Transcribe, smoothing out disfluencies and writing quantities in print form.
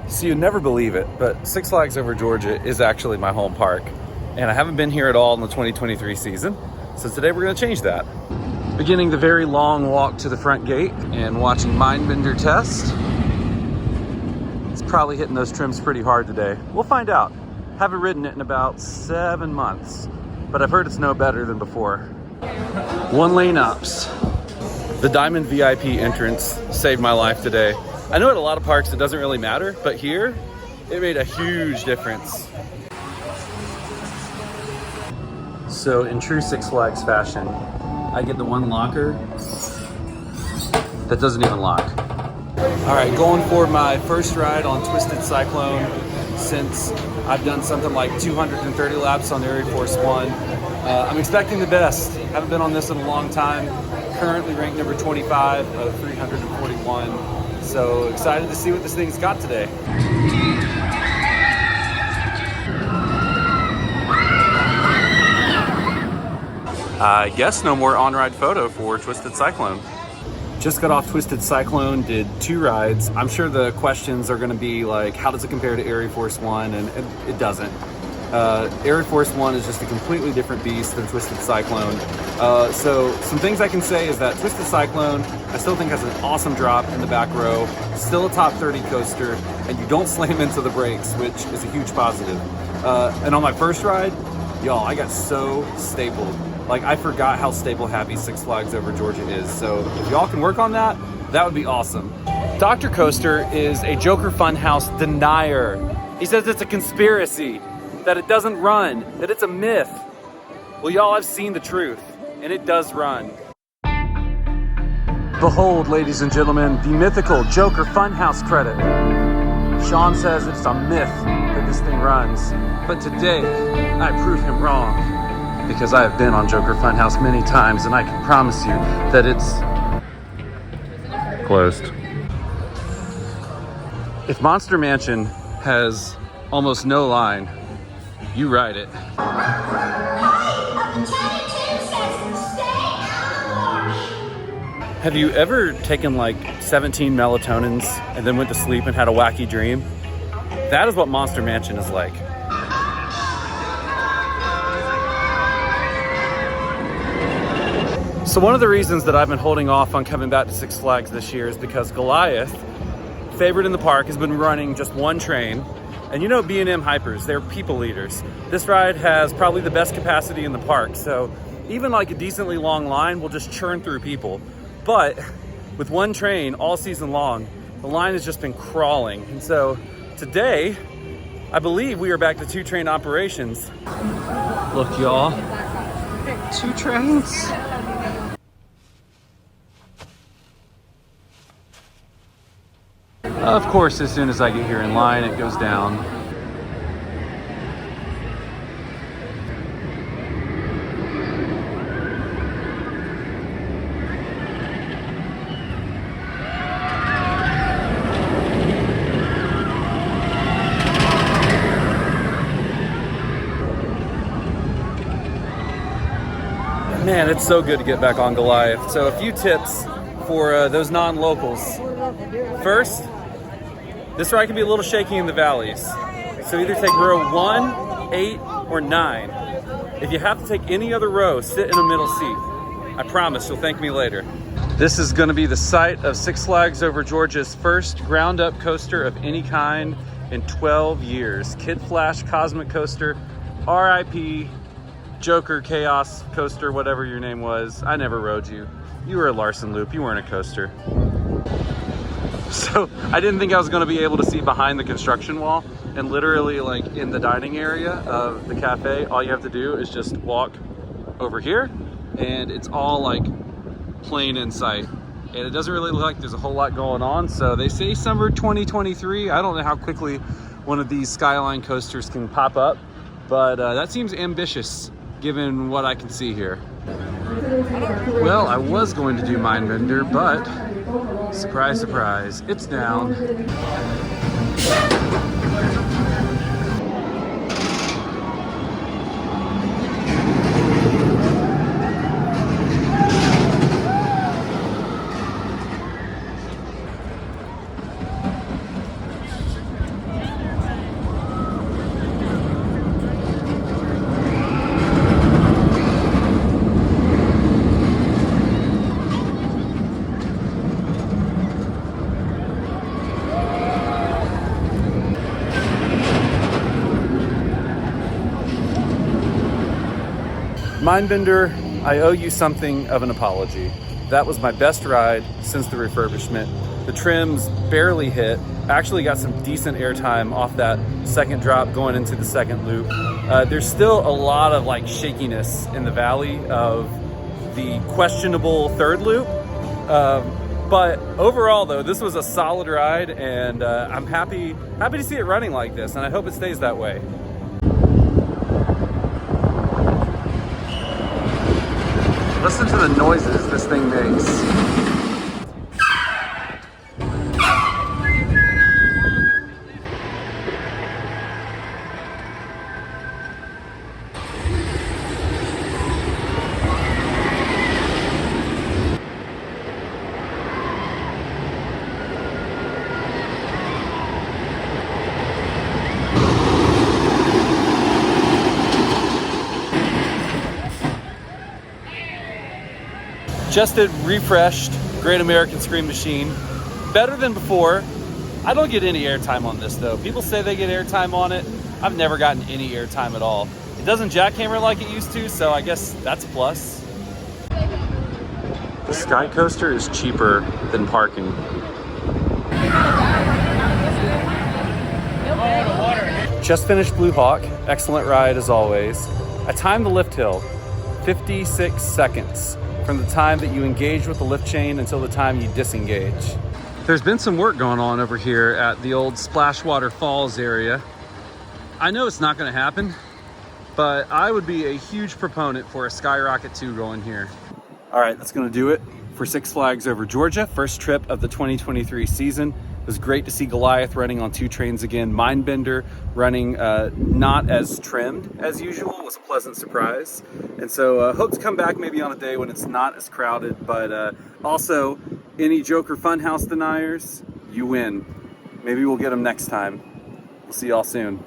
So you'd never believe it, but Six Flags Over Georgia is actually my home park. And I haven't been here at all in the 2023 season. So today we're gonna change that. Beginning the very long walk to the front gate and watching Mindbender test. It's probably hitting those trims pretty hard today. We'll find out. Haven't ridden it in about 7 months, but I've heard it's no better than before. 1 lane ups. The Diamond VIP entrance saved my life today. I know at a lot of parks it doesn't really matter, but here, it made a huge difference. So in true Six Flags fashion, I get the one locker that doesn't even lock. All right, going for my first ride on Twisted Cyclone since I've done something like 230 laps on Air Force One. I'm expecting the best. Haven't been on this in a long time. Currently ranked number 25 of 341. So excited to see what this thing's got today. I guess no more on-ride photo for Twisted Cyclone. Just got off Twisted Cyclone, did 2 rides. I'm sure the questions are gonna be like, how does it compare to Air Force One? And it doesn't. Air Force One is just a completely different beast than Twisted Cyclone. So some things I can say is that Twisted Cyclone, I still think has an awesome drop in the back row, still a top 30 coaster, and you don't slam into the brakes, which is a huge positive. And on my first ride, y'all, I got so stapled. Like, I forgot how staple happy Six Flags Over Georgia is. So if y'all can work on that, that would be awesome. Dr. Coaster is a Joker Funhouse denier. He says it's a conspiracy, that it doesn't run, that it's a myth. Well, y'all, I've seen the truth, and it does run. Behold, ladies and gentlemen, the mythical Joker Funhouse credit. Sean says it's a myth that this thing runs, but today I prove him wrong. Because I have been on Joker Funhouse many times, and I can promise you that it's closed. If Monster Mansion has almost no line, you ride it. Have you ever taken like 17 melatonins and then went to sleep and had a wacky dream? That is what Monster Mansion is like. So one of the reasons that I've been holding off on coming back to Six Flags this year is because Goliath, favorite in the park, has been running just one train. And you know B&M Hypers, they're people leaders. This ride has probably the best capacity in the park. So even like a decently long line will just churn through people. But with one train all season long, the line has just been crawling. And so today, I believe we are back to 2 train operations. Look, y'all, 2 trains. Of course, as soon as I get here in line, it goes down. Man, it's so good to get back on Goliath. So a few tips for those non-locals. First, this ride can be a little shaky in the valleys. So either take row 1, 8, or 9. If you have to take any other row, sit in a middle seat. I promise you'll thank me later. This is gonna be the site of Six Flags Over Georgia's first ground up coaster of any kind in 12 years. Kid Flash Cosmic Coaster, RIP, Joker Chaos Coaster, whatever your name was. I never rode you. You were a Larson Loop, you weren't a coaster. So I didn't think I was gonna be able to see behind the construction wall, and literally like in the dining area of the cafe, all you have to do is just walk over here and it's all like plain in sight. And it doesn't really look like there's a whole lot going on. So they say summer 2023. I don't know how quickly one of these Skyline coasters can pop up, but that seems ambitious given what I can see here. Well, I was going to do Mindbender, but surprise, surprise, it's down. Mindbender, I owe you something of an apology. That was my best ride since the refurbishment. The trims barely hit. Actually got some decent airtime off that second drop going into the second loop. There's still a lot of like shakiness in the valley of the questionable third loop. But overall though, this was a solid ride, and I'm happy to see it running like this, and I hope it stays that way. Listen to the noises this thing makes. Just a refreshed Great American Scream Machine. Better than before. I don't get any airtime on this though. People say they get airtime on it. I've never gotten any airtime at all. It doesn't jackhammer like it used to, so I guess that's a plus. The Sky Coaster is cheaper than parking. Just finished Blue Hawk. Excellent ride as always. I timed the lift hill, 56 seconds. From the time that you engage with the lift chain until the time you disengage. There's been some work going on over here at the old Splashwater Falls area. I know it's not gonna happen, but I would be a huge proponent for a Skyrocket 2 going here. All right, that's gonna do it for Six Flags Over Georgia, first trip of the 2023 season. It was great to see Goliath running on 2 trains again. Mindbender running not as trimmed as usual was a pleasant surprise. And so hope to come back maybe on a day when it's not as crowded, but also any Joker Funhouse deniers, you win. Maybe we'll get them next time. We'll see y'all soon.